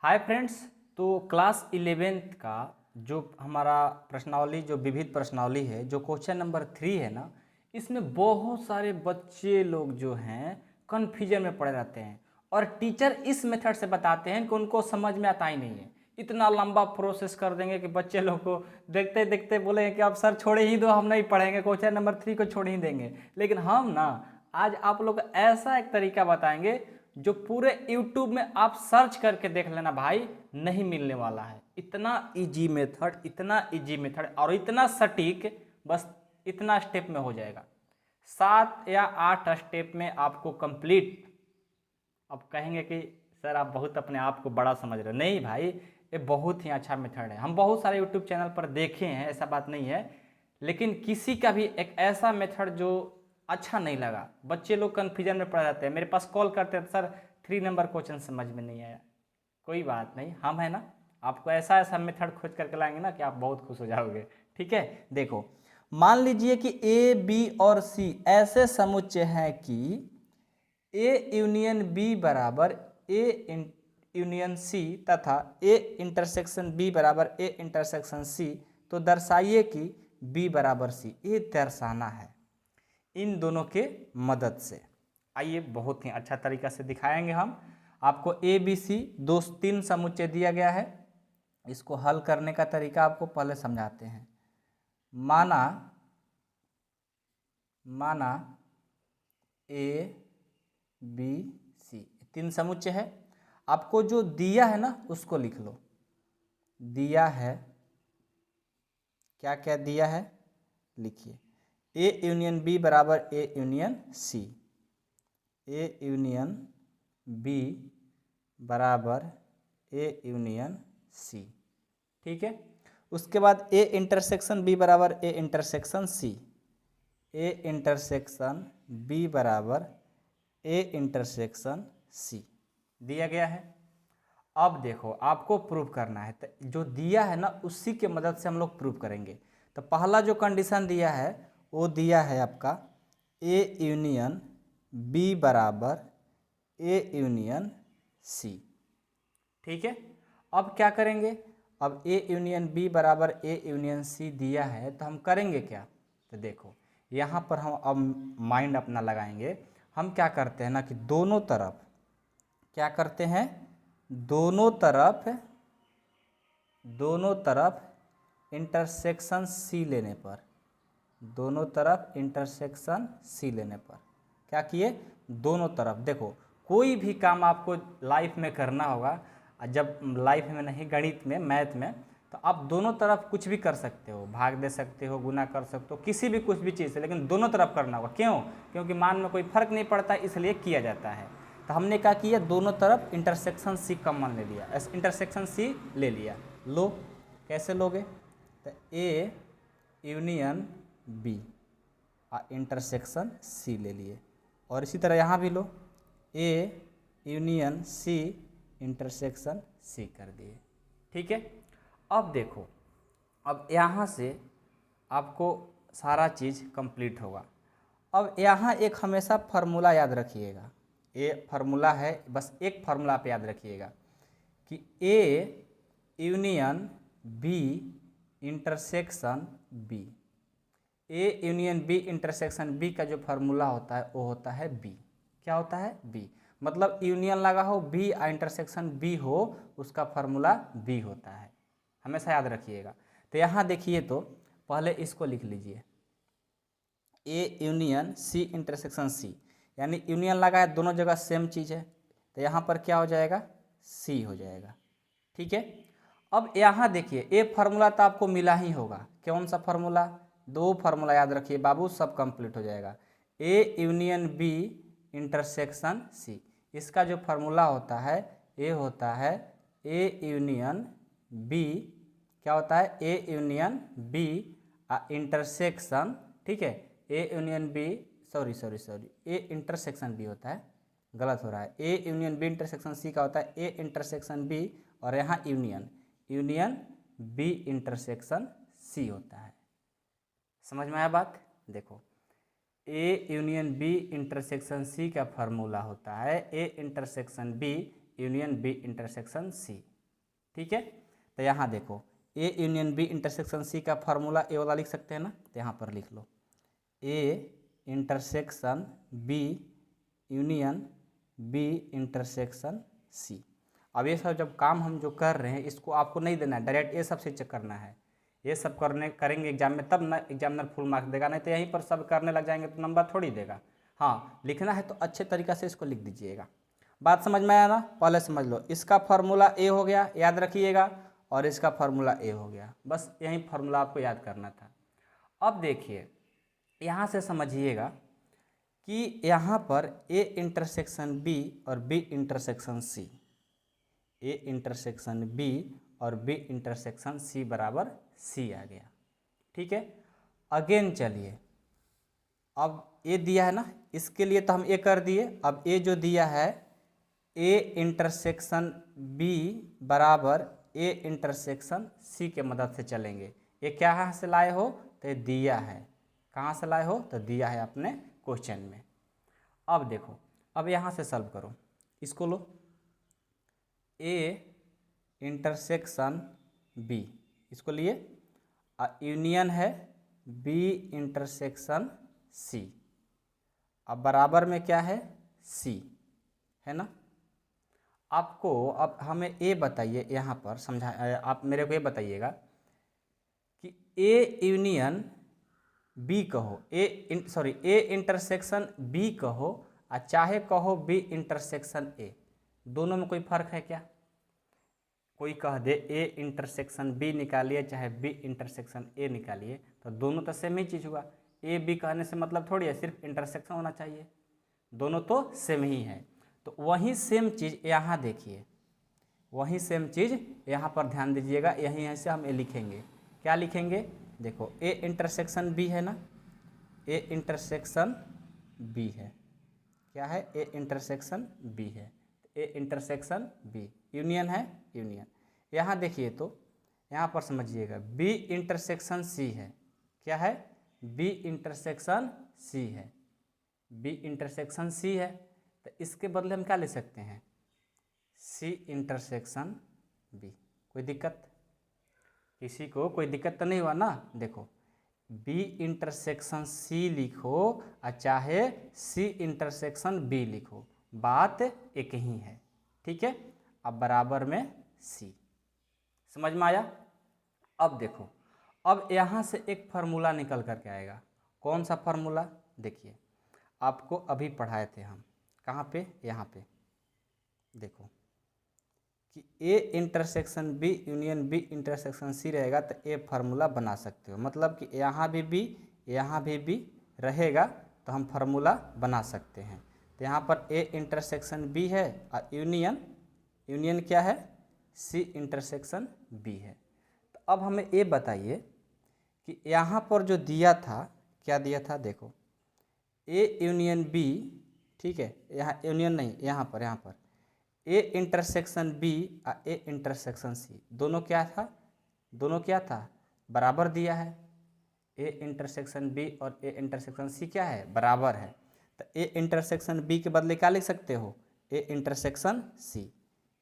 Hi friends. तो class 11th का जो हमारा प्रश्नावली जो विविध प्रश्नावली है जो क्वेश्चन नंबर 3 है ना, इसमें बहुत सारे बच्चे लोग जो हैं कन्फ्यूजन में पड़े रहते हैं और टीचर इस मेथड से बताते हैं कि उनको समझ में आता ही नहीं है। इतना लंबा प्रोसेस कर देंगे कि बच्चे लोग को देखते देखते बोलेंगे कि अब सर छोड़ ही दो, हम नहीं पढ़ेंगे, क्वेश्चन नंबर 3 को छोड़ ही देंगे। लेकिन हम ना आज आप लोग ऐसा एक तरीका बताएंगे जो पूरे YouTube में आप सर्च करके देख लेना भाई, नहीं मिलने वाला है। इतना इजी मेथड और इतना सटीक, बस इतना स्टेप में हो जाएगा। 7 या 8 स्टेप में आपको कंप्लीट। अब कहेंगे कि सर आप बहुत अपने आप को बड़ा समझ रहे हो। नहीं भाई, ये बहुत ही अच्छा मेथड है। हम बहुत सारे YouTube चैनल पर देखे हैं, ऐसा बात नहीं है, लेकिन किसी का भी एक ऐसा मेथड जो अच्छा नहीं लगा। बच्चे लोग कन्फ्यूजन में पड़ जाते हैं, मेरे पास कॉल करते हैं, सर 3 नंबर क्वेश्चन समझ में नहीं आया। कोई बात नहीं, हम है ना, आपको ऐसा ऐसा मेथड खोज करके लाएंगे ना कि आप बहुत खुश हो जाओगे। ठीक है, देखो मान लीजिए कि ए बी और सी ऐसे समुच्चय हैं कि ए यूनियन बी बराबर ए यूनियन सी तथा ए इंटरसेक्शन बी बराबर ए इंटरसेक्शन सी। तो दर्शाइए कि बी बराबर सी। ये दर्शाना है इन दोनों के मदद से। आइए बहुत ही अच्छा तरीका से दिखाएंगे हम आपको। ए बी सी 2-3 समुच्चय दिया गया है, इसको हल करने का तरीका आपको पहले समझाते हैं। माना ए बी सी 3 समुच्चय है। आपको जो दिया है ना उसको लिख लो। दिया है, क्या क्या दिया है लिखिए। ए यूनियन बी बराबर A union C. A union B बराबर ए यूनियन सी। ठीक है, उसके बाद ए इंटरसेक्शन बी बराबर A intersection C. A intersection B बराबर ए इंटरसेक्शन सी दिया गया है। अब देखो आपको प्रूव करना है, तो जो दिया है ना उसी के मदद से हम लोग प्रूव करेंगे। तो पहला जो कंडीशन दिया है वो दिया है आपका ए यूनियन बी बराबर ए यूनियन सी। ठीक है, अब क्या करेंगे? अब ए यूनियन बी बराबर ए यूनियन सी दिया है तो हम करेंगे क्या? तो देखो यहाँ पर हम अब माइंड अपना लगाएंगे। हम क्या करते हैं ना कि दोनों तरफ क्या करते हैं, दोनों तरफ इंटरसेक्शन सी लेने पर, दोनों तरफ इंटरसेक्शन सी लेने पर क्या किए, दोनों तरफ। देखो कोई भी काम आपको लाइफ में करना होगा, जब लाइफ में नहीं गणित में मैथ में, तो आप दोनों तरफ कुछ भी कर सकते हो, भाग दे सकते हो, गुना कर सकते हो, किसी भी कुछ भी चीज़ से, लेकिन दोनों तरफ करना होगा। क्यों? क्योंकि मान में कोई फर्क नहीं पड़ता, इसलिए किया जाता है। तो हमने क्या किया, दोनों तरफ इंटरसेक्शन सी कॉमन ले लिया, इंटरसेक्शन सी ले लिया। लो कैसे लोगे? तो A union B intersection C ले लिए, और इसी तरह यहाँ भी लो, ए यूनियन सी इंटरसेक्शन सी कर दिए। ठीक है, अब देखो, अब यहाँ से आपको सारा चीज़ कंप्लीट होगा। अब यहाँ एक हमेशा फार्मूला याद रखिएगा, ये फार्मूला है, बस एक फार्मूला पे याद रखिएगा कि A union B intersection B. A union B intersection B का जो फार्मूला होता है वो होता है बी। क्या होता है? बी। मतलब यूनियन लगा हो बी और इंटरसेक्शन बी हो, उसका फार्मूला बी होता है, हमेशा याद रखिएगा। तो यहाँ देखिए, तो पहले इसको लिख लीजिए, ए यूनियन सी इंटरसेक्शन सी, यानी यूनियन लगा है, दोनों जगह सेम चीज़ है, तो यहाँ पर क्या हो जाएगा, सी हो जाएगा। ठीक है, अब यहाँ देखिए ए फार्मूला तो आपको मिला ही होगा। कौन सा फार्मूला? 2 फार्मूला याद रखिए बाबू, सब कंप्लीट हो जाएगा। A union B intersection C, इसका जो फार्मूला होता है ये होता है ए यूनियन बी, क्या होता है, ए यूनियन बी इंटरसेक्शन, ठीक है, A union B, sorry A intersection B होता है, गलत हो रहा है। A union B intersection C का होता है ए इंटरसेक्शन बी, और यहाँ यूनियन बी इंटरसेक्शन सी होता है। समझ में आया बात? देखो A union B intersection C का फार्मूला होता है A intersection B union B intersection C. ठीक है। तो यहाँ देखो A union B intersection C का फार्मूला ए वाला लिख सकते हैं ना, तो यहाँ पर लिख लो A intersection B union B intersection C. अब ये सब जब काम हम जो कर रहे हैं इसको आपको नहीं देना है, डायरेक्ट ये सब से चेक करना है। ये सब करेंगे एग्जाम में तब ना एग्जामिनर फुल मार्क्स देगा, नहीं तो यहीं पर सब करने लग जाएंगे तो नंबर थोड़ी देगा। हाँ लिखना है तो अच्छे तरीक़ा से इसको लिख दीजिएगा। बात समझ में आया ना, पहले समझ लो इसका फार्मूला ए हो गया, याद रखिएगा, और इसका फार्मूला ए हो गया, बस यही फार्मूला आपको याद करना था। अब देखिए यहाँ से समझिएगा कि यहाँ पर ए इंटरसेक्शन बी और B intersection C, A intersection B और बी इंटरसेक्शन सी बराबर सी आ गया, ठीक है। अगेन चलिए, अब ए दिया है ना, इसके लिए तो हम ए कर दिए। अब ए जो दिया है ए इंटरसेक्शन बी बराबर ए इंटरसेक्शन सी के मदद से चलेंगे। ये क्या यहाँ से लाए हो, तो ये दिया है, कहाँ से लाए हो, तो दिया है अपने क्वेश्चन में। अब देखो, अब यहाँ से सॉल्व करो, इसको लो ए इंटरसेक्शन बी, इसको लिए यूनियन है बी इंटरसेक्शन सी, अब बराबर में क्या है सी, है ना। आपको अब हमें ए बताइए, यहाँ पर समझा, आप मेरे को ये बताइएगा कि ए यूनियन बी कहो, ए इंटरसेक्शन बी कहो, और चाहे कहो बी इंटरसेक्शन ए, दोनों में कोई फर्क है क्या? कोई कह दे ए इंटरसेक्शन बी निकालिए चाहे बी इंटरसेक्शन ए निकालिए, तो दोनों तो सेम ही चीज़ हुआ। ए बी कहने से मतलब थोड़ी है सिर्फ इंटरसेक्शन होना चाहिए, दोनों तो सेम ही है। तो वही सेम चीज़ यहाँ देखिए, वही सेम चीज़ यहाँ पर ध्यान दीजिएगा, यहीं से हम ए लिखेंगे। क्या लिखेंगे, देखो ए इंटरसेक्शन बी है ना, ए इंटरसेक्शन बी है, क्या है, ए इंटरसेक्शन बी है, ए इंटरसेक्शन बी यूनियन है, यूनियन। यहाँ देखिए तो यहाँ पर समझिएगा बी इंटरसेक्शन सी है, क्या है, बी इंटरसेक्शन सी है, बी इंटरसेक्शन सी है, तो इसके बदले हम क्या ले सकते हैं, सी इंटरसेक्शन बी। कोई दिक्कत, किसी को कोई दिक्कत तो नहीं हुआ ना। देखो बी इंटरसेक्शन सी लिखो और चाहे सी इंटरसेक्शन बी लिखो, बात एक ही है, ठीक है। अब बराबर में सी, समझ में आया। अब देखो, अब यहाँ से एक फार्मूला निकल करके आएगा। कौन सा फार्मूला, देखिए आपको अभी पढ़ाए थे हम, कहाँ पे, यहाँ पे देखो कि A intersection B union B intersection C रहेगा तो ए फार्मूला बना सकते हो, मतलब कि यहाँ भी बी यहाँ भी बी रहेगा तो हम फार्मूला बना सकते हैं। तो यहाँ पर ए इंटरसेक्शन बी है और यूनियन क्या है, सी इंटरसेक्शन बी है। तो अब हमें ये बताइए कि यहाँ पर जो दिया था, क्या दिया था, देखो ए यूनियन बी, ठीक है, यहाँ यूनियन नहीं, यहाँ पर ए इंटरसेक्शन बी और ए इंटरसेक्शन सी, दोनों क्या था, बराबर दिया है। ए इंटरसेक्शन बी और ए इंटरसेक्शन सी क्या है, बराबर है। तो ए इंटरसेक्शन बी के बदले क्या लिख सकते हो, ए इंटरसेक्शन सी,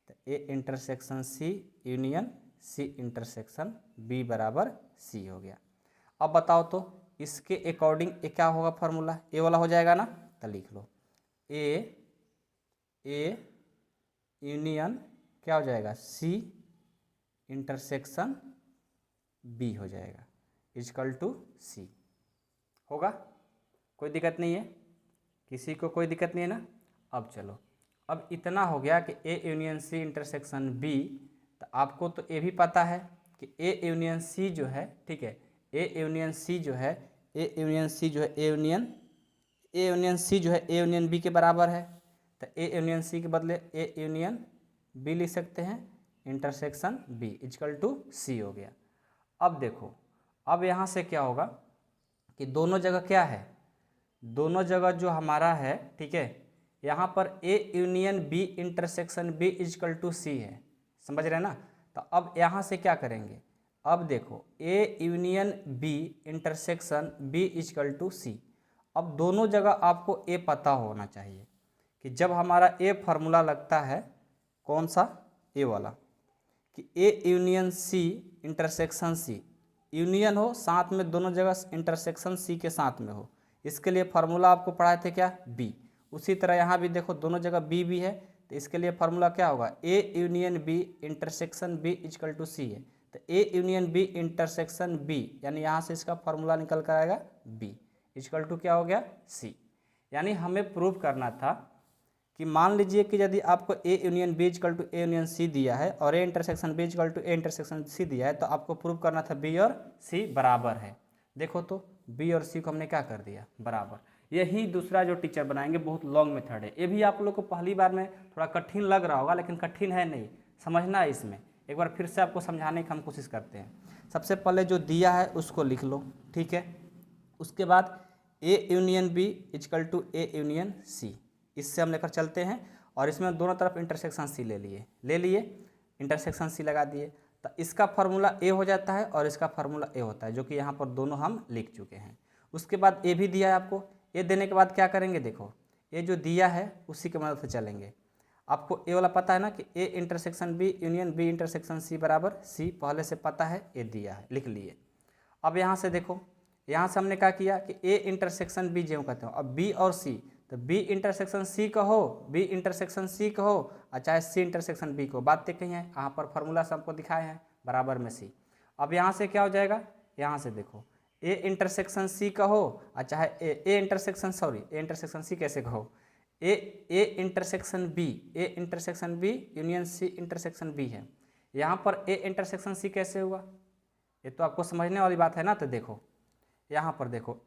तो A intersection C union C intersection B बराबर सी हो गया। अब बताओ तो इसके अकॉर्डिंग ये क्या होगा, फार्मूला ए वाला हो जाएगा ना, तो लिख लो ए यूनियन क्या हो जाएगा, सी इंटरसेक्शन बी हो जाएगा, इक्वल टू सी होगा। कोई दिक्कत नहीं है, किसी को कोई दिक्कत नहीं है ना। अब चलो, अब इतना हो गया कि A union C intersection B, तो आपको तो ये भी पता है कि ए यूनियन सी जो है, ठीक है, ए यूनियन सी जो है, ए यूनियन सी जो है, ए यूनियन सी जो है ए यूनियन बी के बराबर है। तो ए यूनियन सी के बदले ए यूनियन बी लिख सकते हैं, इंटरसेक्शन बी इक्वल टू सी हो गया। अब देखो, अब यहाँ से क्या होगा कि दोनों जगह क्या है, दोनों जगह जो हमारा है, ठीक है, यहाँ पर A union B intersection B equal to C है, समझ रहे हैं ना। तो अब यहाँ से क्या करेंगे, अब देखो A union B intersection B equal to C. अब दोनों जगह आपको ए पता होना चाहिए कि जब हमारा ए फार्मूला लगता है, कौन सा, ए वाला, कि A union C intersection C, union हो साथ में दोनों जगह इंटरसेक्शन सी के साथ में हो, इसके लिए फार्मूला आपको पढ़ाए थे क्या, बी। उसी तरह यहाँ भी देखो दोनों जगह बी भी है, तो इसके लिए फार्मूला क्या होगा, A union B intersection B equal to C है, तो A union B intersection B, यानी यहाँ से इसका फार्मूला निकल कर आएगा बी इक्वल टू क्या हो गया, सी। यानी हमें प्रूव करना था कि मान लीजिए कि यदि आपको A union B equal to A union C दिया है और A intersection B equal to A intersection C दिया है, तो आपको प्रूव करना था बी और सी बराबर है। देखो तो बी और सी को हमने क्या कर दिया, बराबर। यही दूसरा जो टीचर बनाएंगे बहुत लॉन्ग मेथड है, ये भी आप लोग को पहली बार में थोड़ा कठिन लग रहा होगा, लेकिन कठिन है नहीं, समझना है इसमें। एक बार फिर से आपको समझाने की हम कोशिश करते हैं। सबसे पहले जो दिया है उसको लिख लो, ठीक है। उसके बाद A union B equal to A union C, इससे हम लेकर चलते हैं, और इसमें दोनों तरफ इंटरसेक्शन सी ले लिए इंटरसेक्शन सी लगा दिए, तो इसका फार्मूला ए हो जाता है और इसका फार्मूला ए होता है, जो कि यहाँ पर दोनों हम लिख चुके हैं। उसके बाद ए भी दिया है आपको, ए देने के बाद क्या करेंगे, देखो ए जो दिया है उसी की मदद से चलेंगे। आपको ए वाला पता है ना कि A intersection B union B intersection C बराबर सी, पहले से पता है, ए दिया है, लिख लिए। अब यहाँ से देखो, यहाँ से हमने क्या किया कि ए इंटरसेक्शन बी जो कहते हो, अब बी और सी, तो बी इंटरसेक्शन सी कहो, बी इंटरसेक्शन सी कहो, और चाहे सी इंटरसेक्शन बी को, बात तो कही है, यहाँ पर फार्मूला से हमको दिखाए हैं बराबर में सी। अब यहाँ से क्या हो जाएगा, यहाँ से देखो ए इंटरसेक्शन सी कहो, और चाहे ए इंटरसेक्शन सी कैसे कहो, A intersection B union C intersection B है। यहाँ पर ए इंटरसेक्शन सी कैसे हुआ, ये तो आपको समझने वाली बात है ना। तो देखो यहाँ पर देखो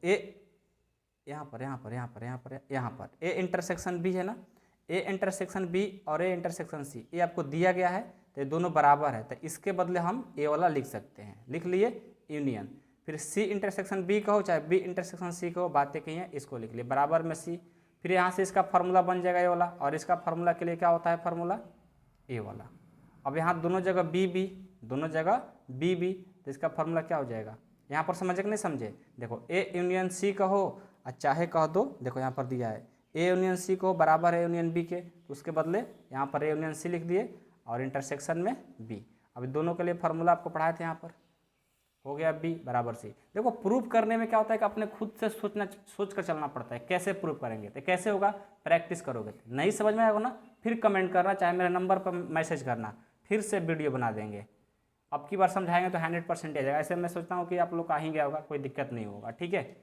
यहाँ पर ए इंटरसेक्शन बी है ना, ए इंटरसेक्शन बी और ए इंटरसेक्शन सी, ये आपको दिया गया है, तो ये दोनों बराबर है, तो इसके बदले हम ए वाला लिख सकते हैं, लिख लिए यूनियन, फिर सी इंटरसेक्शन बी कहो चाहे बी इंटरसेक्शन सी कहो, बातें कही हैं, इसको लिख लिए बराबर में सी। फिर यहाँ से इसका फार्मूला बन जाएगा ए वाला, और इसका फार्मूला के लिए क्या होता है, फार्मूला ए वाला। अब यहाँ दोनों जगह बी, तो इसका फार्मूला क्या हो जाएगा, यहाँ पर समझे कि नहीं समझे, देखो ए यूनियन सी कहो और चाहे कह दो, देखो यहाँ पर दिया है ए यूनियन सी को बराबर है यूनियन बी के, तो उसके बदले यहाँ पर ए यूनियन सी लिख दिए और इंटरसेक्शन में बी। अभी दोनों के लिए फार्मूला आपको पढ़ाए थे, यहाँ पर हो गया बी बराबर सी। देखो प्रूफ करने में क्या होता है कि अपने खुद से सोच कर चलना पड़ता है, कैसे प्रूफ करेंगे, तो कैसे होगा, प्रैक्टिस करोगे, नहीं समझ में आएगा ना फिर कमेंट करना, चाहे मेरे नंबर पर मैसेज करना, फिर से वीडियो बना देंगे। अब की बार समझाएंगे तो 100% आ जाएगा। ऐसे मैं सोचता हूँ कि आप लोग का ही गया होगा, कोई दिक्कत नहीं होगा, ठीक है।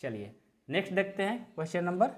चलिए नेक्स्ट देखते हैं क्वेश्चन नंबर